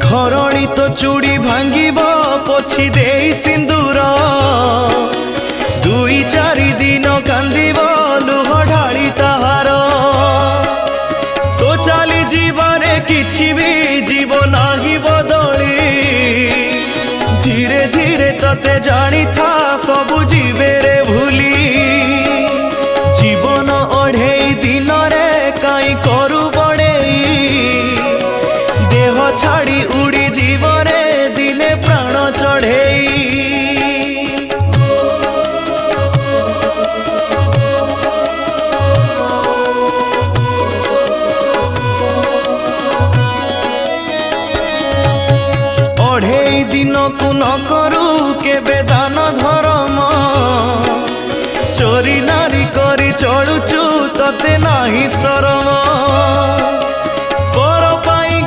घरणी तो चूड़ी भांगिब पोछि दे सिंदूर दुई चारि दिन कांदिब लुह ढाली ताहार तो चली जीवने किछि भी जीव नाही बदली धीरे धीरे तते जानी था सबु जीवे रे भूली जीवन अढ़ेई दिन रे काई करू बड़ेई देह छाड़ी उड़ी जीवने दिने प्राण चढ़ेई अढ़ेई दिन को न करू केबे दान धर्म चोरी नारी करी चलुचु तते नाही शरम।